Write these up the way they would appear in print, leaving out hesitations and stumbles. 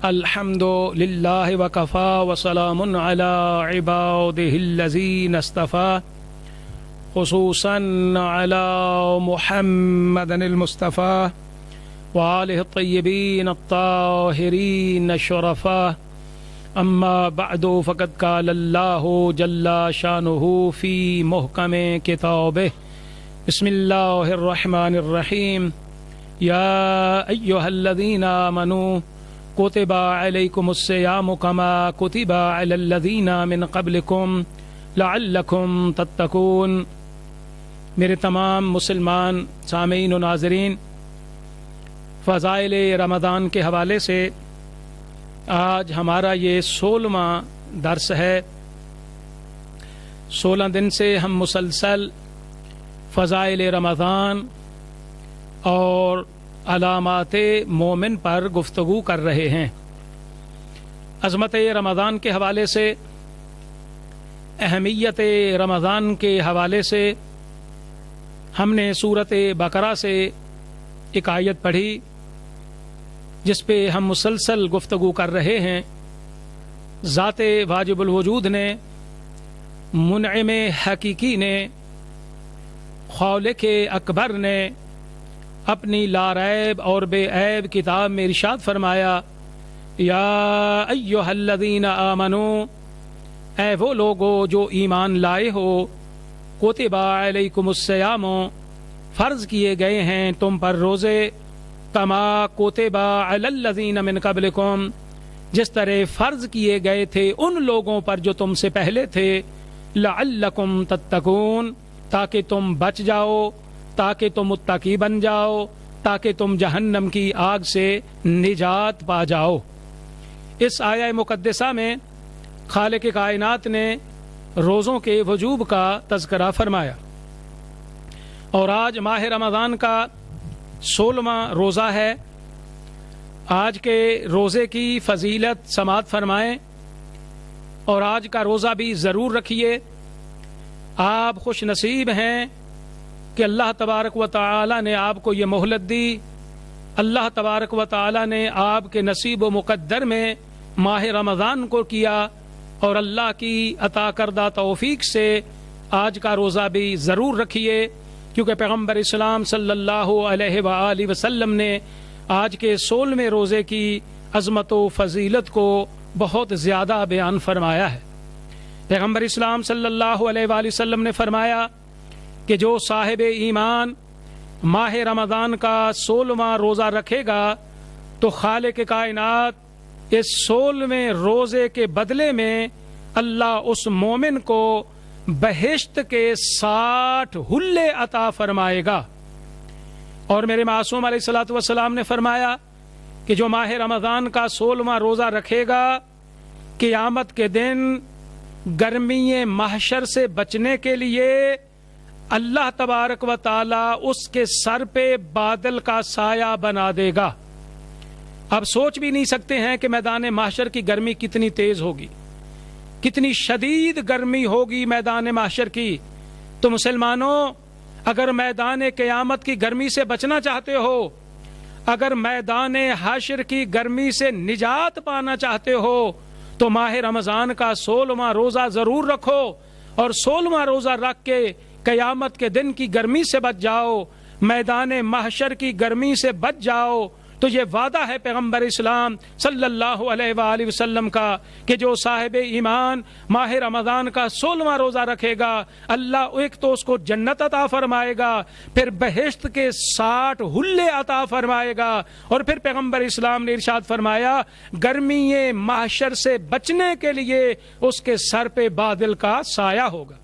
الحمد للہ وکفا وسلام علی عباده الذین اصطفى خصوصا علی محمد المصطفى وآلہ الطیبین الطاہرین الشرفاء اما بعد فقد قال اللہ جل شانہ فی محکم کتابہ بسم اللہ الرحمن الرحیم یا ایہا الذین آمنوا کتب علیکم الصیام کما کتب علی الذین من قبلکم لعلکم تتقون۔ میرے تمام مسلمان سامعین و ناظرین، فضائل رمضان کے حوالے سے آج ہمارا یہ 16واں درس ہے۔ 16 دن سے ہم مسلسل فضائل رمضان اور علامات مومن پر گفتگو کر رہے ہیں۔ عظمت رمضان کے حوالے سے، اہمیت رمضان کے حوالے سے ہم نے سورۃ بقرہ سے ایک آیت پڑھی جس پہ ہم مسلسل گفتگو کر رہے ہیں۔ ذات واجب الوجود نے، منعم حقیقی نے، خالق اکبر نے اپنی لاریب اور بے عیب کتاب میں ارشاد فرمایا، یا ایھا الذین آمنوا، اے وہ لوگو جو ایمان لائے ہو، کتب علیکم الصیام، فرض کیے گئے ہیں تم پر روزے، کما کتب علی الذین من قبلکم، جس طرح فرض کیے گئے تھے ان لوگوں پر جو تم سے پہلے تھے، لعلکم تتقون، تاکہ تم بچ جاؤ، تاکہ تم متقی بن جاؤ، تاکہ تم جہنم کی آگ سے نجات پا جاؤ۔ اس آیہ مقدسہ میں خالق کائنات نے روزوں کے وجوب کا تذکرہ فرمایا، اور آج ماہ رمضان کا 16واں روزہ ہے۔ آج کے روزے کی فضیلت سماعت فرمائیں، اور آج کا روزہ بھی ضرور رکھیے۔ آپ خوش نصیب ہیں کہ اللہ تبارک و تعالی نے آپ کو یہ مہلت دی، اللہ تبارک و تعالی نے آپ کے نصیب و مقدر میں ماہ رمضان کو کیا، اور اللہ کی عطا کردہ توفیق سے آج کا روزہ بھی ضرور رکھیے، کیونکہ پیغمبر اسلام صلی اللہ علیہ وآلہ وسلم نے آج کے 16ویں روزے کی عظمت و فضیلت کو بہت زیادہ بیان فرمایا ہے۔ پیغمبر اسلام صلی اللہ علیہ وآلہ وسلم نے فرمایا کہ جو صاحب ایمان ماہ رمضان کا 16واں روزہ رکھے گا تو خالق کائنات اس 16ویں روزے کے بدلے میں اللہ اس مومن کو بہشت کے 60 حلے عطا فرمائے گا۔ اور میرے معصوم علیہ الصلوۃ والسلام نے فرمایا کہ جو ماہ رمضان کا 16واں روزہ رکھے گا، قیامت کے دن گرمی محشر سے بچنے کے لیے اللہ تبارک و تعالی اس کے سر پہ بادل کا سایہ بنا دے گا۔ اب سوچ بھی نہیں سکتے ہیں کہ میدان محشر کی گرمی کتنی تیز ہوگی، کتنی شدید گرمی ہوگی میدان محشر کی۔ تو مسلمانوں، اگر میدان قیامت کی گرمی سے بچنا چاہتے ہو، اگر میدان حشر کی گرمی سے نجات پانا چاہتے ہو، تو ماہ رمضان کا 16واں روزہ ضرور رکھو، اور 16واں روزہ رکھ کے قیامت کے دن کی گرمی سے بچ جاؤ، میدان محشر کی گرمی سے بچ جاؤ۔ تو یہ وعدہ ہے پیغمبر اسلام صلی اللہ علیہ وآلہ وسلم کا کہ جو صاحب ایمان ماہ رمضان کا 16واں روزہ رکھے گا، اللہ ایک تو اس کو جنت عطا فرمائے گا، پھر بہشت کے 60 حلے عطا فرمائے گا، اور پھر پیغمبر اسلام نے ارشاد فرمایا گرمی محشر سے بچنے کے لیے اس کے سر پہ بادل کا سایہ ہوگا۔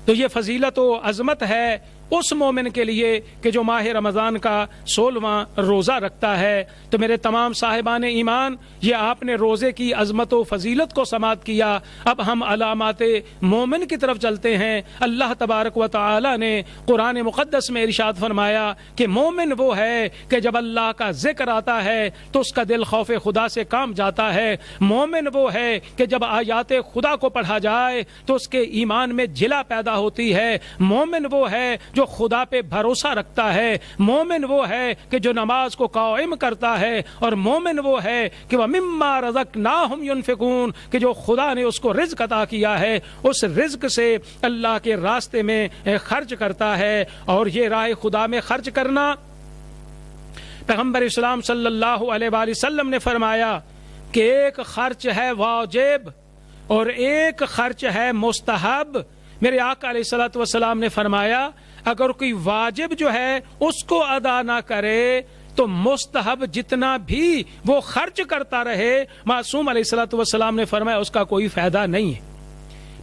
تو یہ فضیلت و عظمت ہے اس مومن کے لیے کہ جو ماہ رمضان کا 16واں روزہ رکھتا ہے۔ تو میرے تمام صاحبان ایمان، یہ آپ نے روزے کی عظمت و فضیلت کو سماعت کیا۔ اب ہم علامات مومن کی طرف چلتے ہیں۔ اللہ تبارک و تعالی نے قرآن مقدس میں ارشاد فرمایا کہ مومن وہ ہے کہ جب اللہ کا ذکر آتا ہے تو اس کا دل خوف خدا سے کام جاتا ہے۔ مومن وہ ہے کہ جب آیات خدا کو پڑھا جائے تو اس کے ایمان میں جلا پیدا ہوتی ہے۔ مومن وہ ہے جو خدا پہ بھروسہ رکھتا ہے، مومن وہ ہے کہ جو نماز کو قائم کرتا ہے، اور مومن وہ ہے کہ وہ مما رزقناہم ينفقون، کہ جو خدا نے اس کو رزق عطا کیا ہے اس رزق سے اللہ کے راستے میں خرچ کرتا ہے۔ اور یہ راہ خدا میں خرچ کرنا، پیغمبر اسلام صلی اللہ علیہ وآلہ وسلم نے فرمایا کہ ایک خرچ ہے واجب اور ایک خرچ ہے مستحب۔ میرے آقا علیہ الصلوۃ والسلام نے فرمایا اگر کوئی واجب جو ہے اس کو ادا نہ کرے تو مستحب جتنا بھی وہ خرچ کرتا رہے، معصوم علیہ الصلوۃ والسلام نے فرمایا اس کا کوئی فائدہ نہیں ہے۔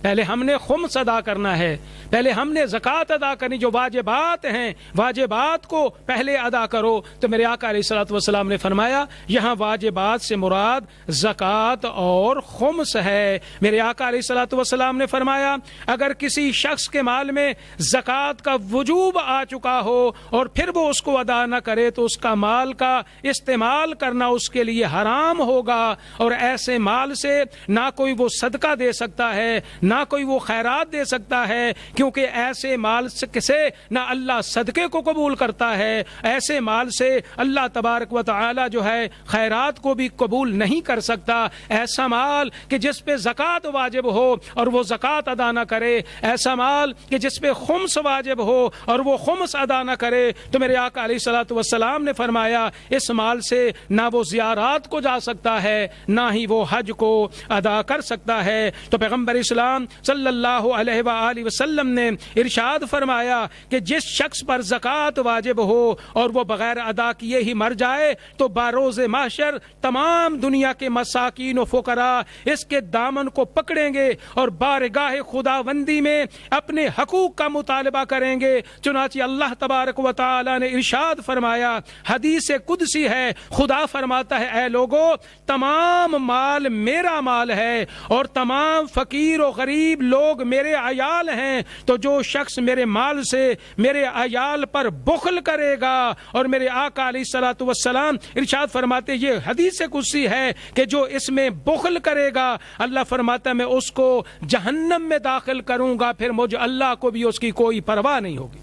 پہلے ہم نے خمس ادا کرنا ہے، پہلے ہم نے زکوٰۃ ادا کرنی، جو واجبات ہیں واجبات کو پہلے ادا کرو۔ تو میرے آقا علیہ الصلوۃ والسلام نے فرمایا یہاں واجبات سے مراد زکوٰۃ اور خمس ہے۔ میرے آقا علیہ الصلوۃ والسلام نے فرمایا اگر کسی شخص کے مال میں زکوٰۃ کا وجوب آ چکا ہو اور پھر وہ اس کو ادا نہ کرے تو اس کا مال کا استعمال کرنا اس کے لیے حرام ہوگا، اور ایسے مال سے نہ کوئی وہ صدقہ دے سکتا ہے نہ کوئی وہ خیرات دے سکتا ہے، کیونکہ ایسے مال سے نہ اللہ صدقے کو قبول کرتا ہے، ایسے مال سے اللہ تبارک و تعالی جو ہے خیرات کو بھی قبول نہیں کر سکتا۔ ایسا مال کہ جس پہ زکوٰۃ واجب ہو اور وہ زکوٰۃ ادا نہ کرے، ایسا مال کہ جس پہ خمس واجب ہو اور وہ خمس ادا نہ کرے، تو میرے آقا علیہ الصلوۃ والسلام نے فرمایا اس مال سے نہ وہ زیارات کو جا سکتا ہے نہ ہی وہ حج کو ادا کر سکتا ہے۔ تو پیغمبر اسلام صلی اللہ علیہ وآلہ وسلم نے ارشاد فرمایا کہ جس شخص پر زکوٰۃ واجب ہو اور وہ بغیر ادا کیے ہی مر جائے تو بروز محشر تمام دنیا کے مساکین و فقراء اس کے دامن کو پکڑیں گے اور بارگاہ خداوندی میں اپنے حقوق کا مطالبہ کریں گے۔ چنانچہ اللہ تبارک و تعالی نے ارشاد فرمایا، حدیث قدسی ہے، خدا فرماتا ہے اے لوگو تمام مال میرا مال ہے اور تمام فقیر و غریب لوگ میرے عیال ہیں، تو جو شخص میرے مال سے میرے عیال پر بخل کرے گا، اور میرے آقا علیہ الصلوۃ والسلام ارشاد فرماتے یہ حدیث قدسی ہے کہ جو اس میں بخل کرے گا اللہ فرماتا ہے میں اس کو جہنم میں داخل کروں گا، پھر مجھے اللہ کو بھی اس کی کوئی پرواہ نہیں ہوگی۔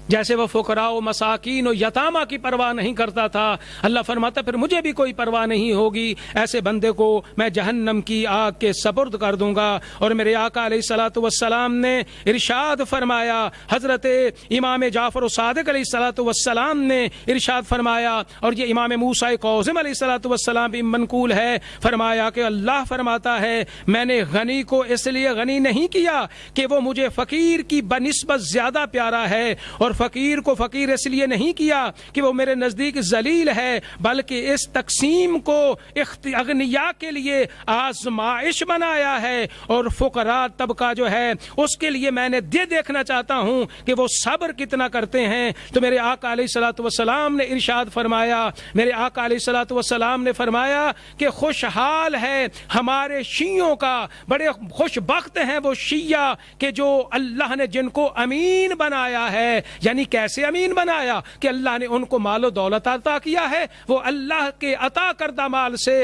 جیسے وہ فقراء و مساکین و یتامہ کی پرواہ نہیں کرتا تھا، اللہ فرماتا پھر مجھے بھی کوئی پرواہ نہیں ہوگی، ایسے بندے کو میں جہنم کی آگ کے سپرد کر دوں گا۔ اور میرے آقا علیہ الصلوۃ والسلام نے ارشاد فرمایا، حضرت امام جعفر صادق علیہ الصلوۃ والسلام نے ارشاد فرمایا، اور یہ امام موسیٰ کاظم علیہ الصلوۃ والسلام بھی منقول ہے، فرمایا کہ اللہ فرماتا ہے میں نے غنی کو اس لیے غنی نہیں کیا کہ وہ مجھے فقیر کی بنسبت زیادہ پیارا ہے، اور فقیر کو فقیر اس لیے نہیں کیا کہ وہ میرے نزدیک ذلیل ہے، بلکہ اس تقسیم کو اغنیاء کے لیے آزمائش بنایا ہے، اور فقراء طبقہ جو ہے اس کے لیے میں نے دیکھنا چاہتا ہوں کہ وہ صبر کتنا کرتے ہیں۔ تو میرے آقا علیہ الصلوۃ والسلام نے ارشاد فرمایا، میرے آقا علیہ الصلوۃ والسلام نے فرمایا کہ خوشحال ہے ہمارے شیعوں کا، بڑے خوش بخت ہیں وہ شیعہ کہ جو اللہ نے جن کو امین بنایا ہے۔ یعنی کیسے امین بنایا کہ اللہ نے ان کو مال و دولت عطا کیا ہے، وہ اللہ کے عطا کردہ مال سے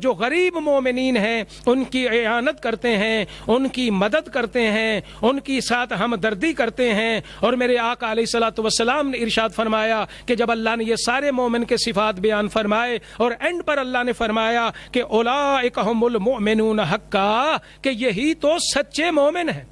جو غریب مومنین ہیں ان کی اعانت کرتے ہیں، ان کی مدد کرتے ہیں، ان کی ساتھ ہمدردی کرتے ہیں۔ اور میرے آقا علیہ الصلوۃ والسلام نے ارشاد فرمایا کہ جب اللہ نے یہ سارے مومن کے صفات بیان فرمائے اور اینڈ پر اللہ نے فرمایا کہ اولئک ھم المؤمنون حقا، کہ یہی تو سچے مومن ہیں۔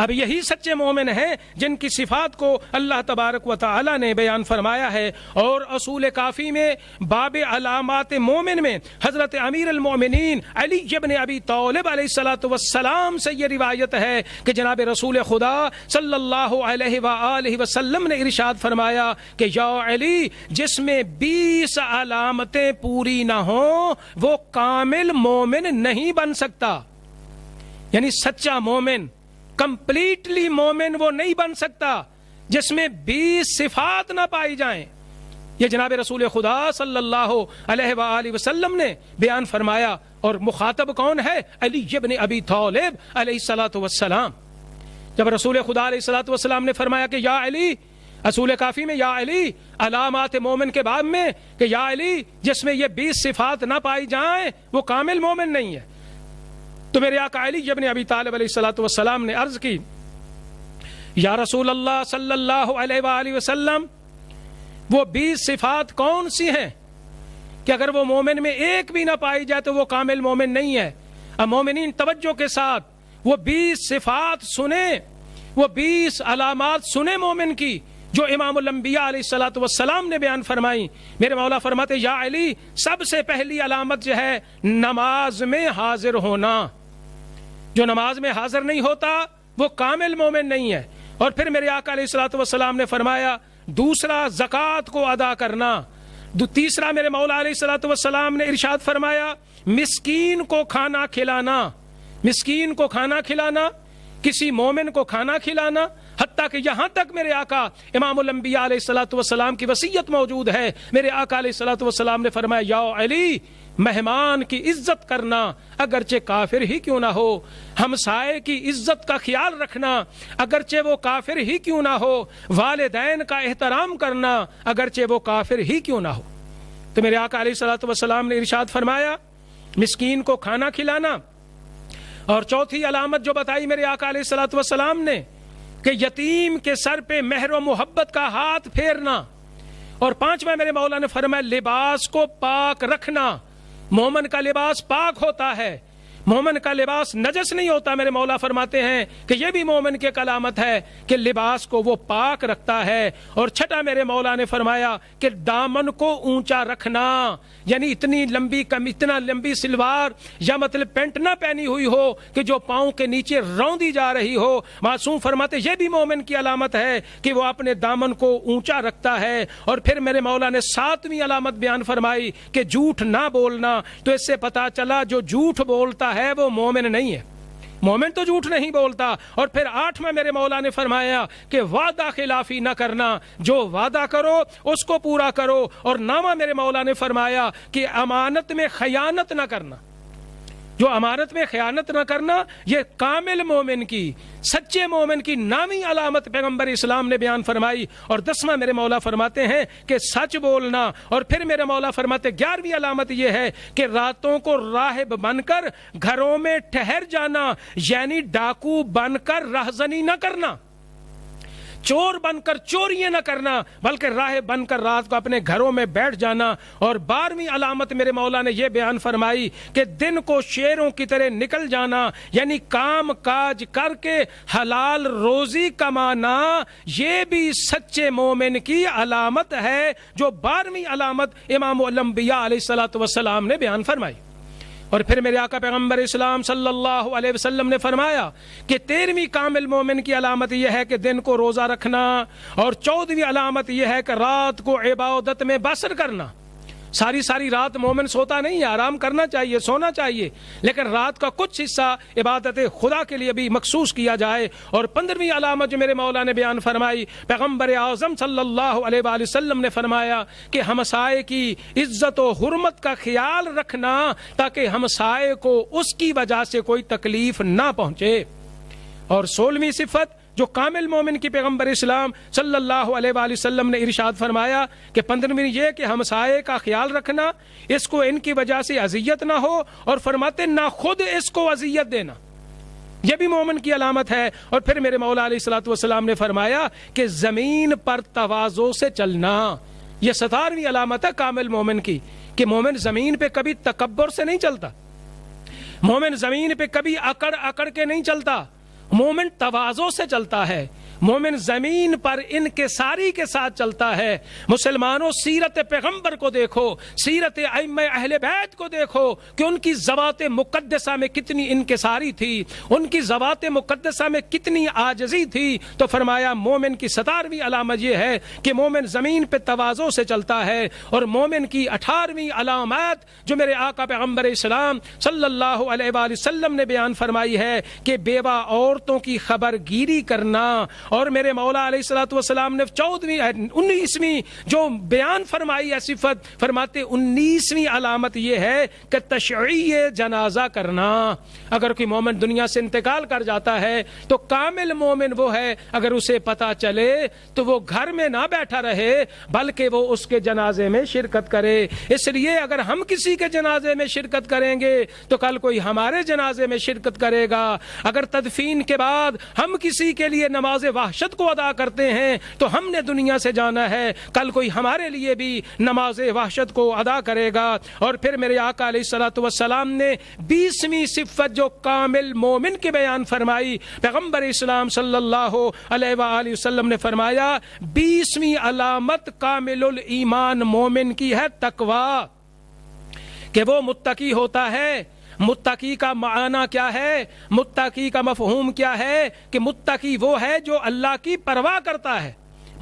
اب یہی سچے مومن ہیں جن کی صفات کو اللہ تبارک و تعالی نے بیان فرمایا ہے۔ اور اصول کافی میں باب علامات مومن میں حضرت امیر المؤمنین علی بن ابی طالب علیہ الصلوۃ والسلام سے یہ روایت ہے کہ جناب رسول خدا صلی اللہ علیہ وآلہ وسلم نے ارشاد فرمایا کہ یا علی جس میں 20 علامتیں پوری نہ ہوں وہ کامل مومن نہیں بن سکتا۔ یعنی سچا مومن، کمپلیٹلی مومن وہ نہیں بن سکتا جس میں 20 صفات نہ پائی جائیں۔ یہ جناب رسول خدا صلی اللہ علیہ وآلہ وسلم نے بیان فرمایا، اور مخاطب کون ہے؟ علی بن ابی طالب علیہ الصلوۃ والسلام۔ جب رسول خدا علیہ الصلوۃ والسلام نے فرمایا کہ یا علی، اصول کافی میں یا علی علامات مومن کے باب میں کہ یا علی جس میں یہ 20 صفات نہ پائی جائیں وہ کامل مومن نہیں ہے، تو میرے آقا علی بن ابی طالب علیہ الصلوۃ والسلام نے عرض کی یا رسول اللہ صلی اللہ علیہ وآلہ وسلم وہ 20 صفات کون سی ہیں کہ اگر وہ مومن میں ایک بھی نہ پائی جائے تو وہ کامل مومن نہیں ہے؟ اب مومنین توجہ کے ساتھ وہ 20 صفات سنیں، وہ 20 علامات سنیں مومن کی جو امام الانبیاء علیہ الصلوۃ والسلام نے بیان فرمائی۔ میرے مولا فرماتے یا علی سب سے پہلی علامت جو ہے نماز میں حاضر ہونا، جو نماز میں حاضر نہیں ہوتا وہ کامل مومن نہیں ہے۔ اور پھر میرے آقا علیہ الصلوۃ والسلام نے فرمایا دوسرا زکوٰۃ کو ادا کرنا، تیسرا میرے مولا علیہ الصلوۃ والسلام نے ارشاد فرمایا مسکین کو کھانا کھلانا، مسکین کو کھانا کھلانا، کسی مومن کو کھانا کھلانا، حتیٰ کہ یہاں تک میرے آقا امام الانبیاء علیہ الصلوۃ والسلام کی وصیت موجود ہے۔ میرے آقا علیہ الصلوۃ والسلام نے فرمایا یا علی مہمان کی عزت کرنا اگرچہ کافر ہی کیوں نہ ہو، ہمسائے کی عزت کا خیال رکھنا اگرچہ وہ کافر ہی کیوں نہ ہو، والدین کا احترام کرنا اگرچہ وہ کافر ہی کیوں نہ ہو۔ تو میرے آقا علیہ الصلوۃ والسلام نے ارشاد فرمایا مسکین کو کھانا کھلانا، اور چوتھی علامت جو بتائی میرے آقا علیہ الصلوۃ والسلام نے کہ یتیم کے سر پہ مہر و محبت کا ہاتھ پھیرنا، اور پانچواں میرے مولا نے فرمایا لباس کو پاک رکھنا، مومن کا لباس پاک ہوتا ہے، مومن کا لباس نجس نہیں ہوتا۔ میرے مولا فرماتے ہیں کہ یہ بھی مومن کی علامت ہے کہ لباس کو وہ پاک رکھتا ہے۔ اور چھٹا میرے مولا نے فرمایا کہ دامن کو اونچا رکھنا، یعنی اتنا لمبی سلوار یا مطلب پینٹ نہ پہنی ہوئی ہو کہ جو پاؤں کے نیچے روندی جا رہی ہو۔ معصوم فرماتے یہ بھی مومن کی علامت ہے کہ وہ اپنے دامن کو اونچا رکھتا ہے۔ اور پھر میرے مولا نے ساتویں علامت بیان فرمائی کہ جھوٹ نہ بولنا، تو اس سے پتا چلا جو جھوٹ بولتا ہے وہ مومن نہیں ہے، مومن تو جھوٹ نہیں بولتا۔ اور پھر آٹھواں میرے مولا نے فرمایا کہ وعدہ خلافی نہ کرنا، جو وعدہ کرو اس کو پورا کرو۔ اور نامہ میرے مولا نے فرمایا کہ امانت میں خیانت نہ کرنا، جو امانت میں خیانت نہ کرنا یہ کامل مومن کی، سچے مومن کی نامی علامت پیغمبر اسلام نے بیان فرمائی۔ اور 10واں میرے مولا فرماتے ہیں کہ سچ بولنا۔ اور پھر میرے مولا فرماتے 11ویں علامت یہ ہے کہ راتوں کو راہب بن کر گھروں میں ٹھہر جانا، یعنی ڈاکو بن کر رہزنی نہ کرنا، چور بن کر چوریاں نہ کرنا، بلکہ راہب بن کر رات کو اپنے گھروں میں بیٹھ جانا۔ اور 12ویں علامت میرے مولا نے یہ بیان فرمائی کہ دن کو شیروں کی طرح نکل جانا، یعنی کام کاج کر کے حلال روزی کمانا، یہ بھی سچے مومن کی علامت ہے، جو 12ویں علامت امام الانبیاء علیہ الصلوۃ والسلام نے بیان فرمائی۔ اور پھر میرے آقا پیغمبر اسلام صلی اللہ علیہ وسلم نے فرمایا کہ 13ویں کامل مومن کی علامت یہ ہے کہ دن کو روزہ رکھنا، اور 14ویں علامت یہ ہے کہ رات کو عبادت میں بسر کرنا۔ ساری رات مومن سوتا نہیں ہے، آرام کرنا چاہیے، سونا چاہیے، لیکن رات کا کچھ حصہ عبادت خدا کے لیے بھی مخصوص کیا جائے۔ اور 15ویں علامت جو میرے مولا نے بیان فرمائی، پیغمبر اعظم صلی اللہ علیہ وآلہ وسلم نے فرمایا کہ ہمسائے کی عزت و حرمت کا خیال رکھنا تاکہ ہمسائے کو اس کی وجہ سے کوئی تکلیف نہ پہنچے۔ اور 16ویں صفت جو کامل مومن کی پیغمبر اسلام صلی اللہ علیہ وآلہ وسلم نے ارشاد فرمایا کہ 15ویں یہ کہ ہمسائے کا خیال رکھنا، اس کو ان کی وجہ سے اذیت نہ ہو، اور فرماتے نہ خود اس کو اذیت دینا، یہ بھی مومن کی علامت ہے۔ اور پھر میرے مولا علیہ الصلوۃ والسلام نے فرمایا کہ زمین پر تواضع سے چلنا، یہ 17ویں علامت ہے کامل مومن کی کہ مومن زمین پہ کبھی تکبر سے نہیں چلتا، مومن زمین پہ کبھی اکڑ کے نہیں چلتا، مومن تواضع سے چلتا ہے، مومن زمین پر انکساری کے ساتھ چلتا ہے۔ مسلمانوں سیرت پیغمبر کو دیکھو، سیرت ائمہ اہل بیت کو دیکھو کہ ان کی ذوات مقدسہ میں کتنی انکساری تھی، ان کی ذوات مقدسہ میں کتنی عاجزی تھی۔ تو فرمایا مومن کی 17ویں علامت یہ ہے کہ مومن زمین پہ تواضع سے چلتا ہے۔ اور مومن کی 18ویں علامات جو میرے آقا پیغمبر اسلام صلی اللہ علیہ وآلہ وسلم نے بیان فرمائی ہے کہ بیوہ عورتوں کی خبر گیری کرنا۔ اور میرے مولا علیہ الصلوۃ والسلام نے 19ویں جو بیان فرمائی ہے صفت، فرماتے 19ویں علامت یہ ہے کہ تشییع جنازہ کرنا۔ اگر کوئی مومن دنیا سے انتقال کر جاتا ہے تو کامل مومن وہ ہے اگر اسے پتا چلے تو وہ گھر میں نہ بیٹھا رہے بلکہ وہ اس کے جنازے میں شرکت کرے۔ اس لیے اگر ہم کسی کے جنازے میں شرکت کریں گے تو کل کوئی ہمارے جنازے میں شرکت کرے گا۔ اگر تدفین کے بعد ہم کسی کے لیے نماز وحشت کو ادا کرتے ہیں تو ہم نے دنیا سے جانا ہے، کل کوئی ہمارے لیے بھی نماز وحشت کو ادا کرے گا۔ اور پھر میرے آقا علیہ الصلوۃ والسلام نے 20ویں صفت جو کامل مومن کی بیان فرمائی، پیغمبر اسلام صلی اللہ علیہ وآلہ وسلم نے فرمایا 20ویں علامت کامل الایمان مومن کی ہے تقوی، کہ وہ متقی ہوتا ہے۔ متقی کا معنی کیا ہے؟ متقی کا مفہوم کیا ہے؟ کہ متقی وہ ہے جو اللہ کی پرواہ کرتا ہے۔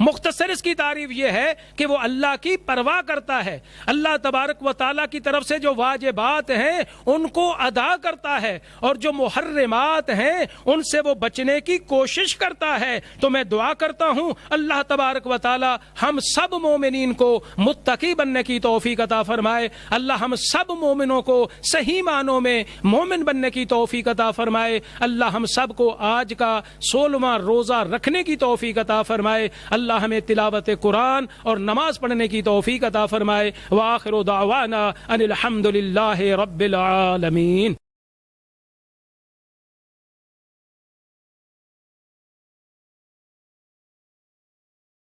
مختصر اس کی تعریف یہ ہے کہ وہ اللہ کی پرواہ کرتا ہے، اللہ تبارک و تعالیٰ کی طرف سے جو واجبات ہیں ان کو ادا کرتا ہے، اور جو محرمات ہیں ان سے وہ بچنے کی کوشش کرتا ہے۔ تو میں دعا کرتا ہوں اللہ تبارک و تعالیٰ ہم سب مومنین کو متقی بننے کی توفیق عطا فرمائے، اللہ ہم سب مومنوں کو صحیح معنوں میں مومن بننے کی توفیق عطا فرمائے، اللہ ہم سب کو آج کا 16واں روزہ رکھنے کی توفیق عطا فرمائے، اللہ ہمیں تلاوت قرآن اور نماز پڑھنے کی توفیق عطا فرمائے۔ وآخر دعوانا ان الحمد للہ رب العالمین۔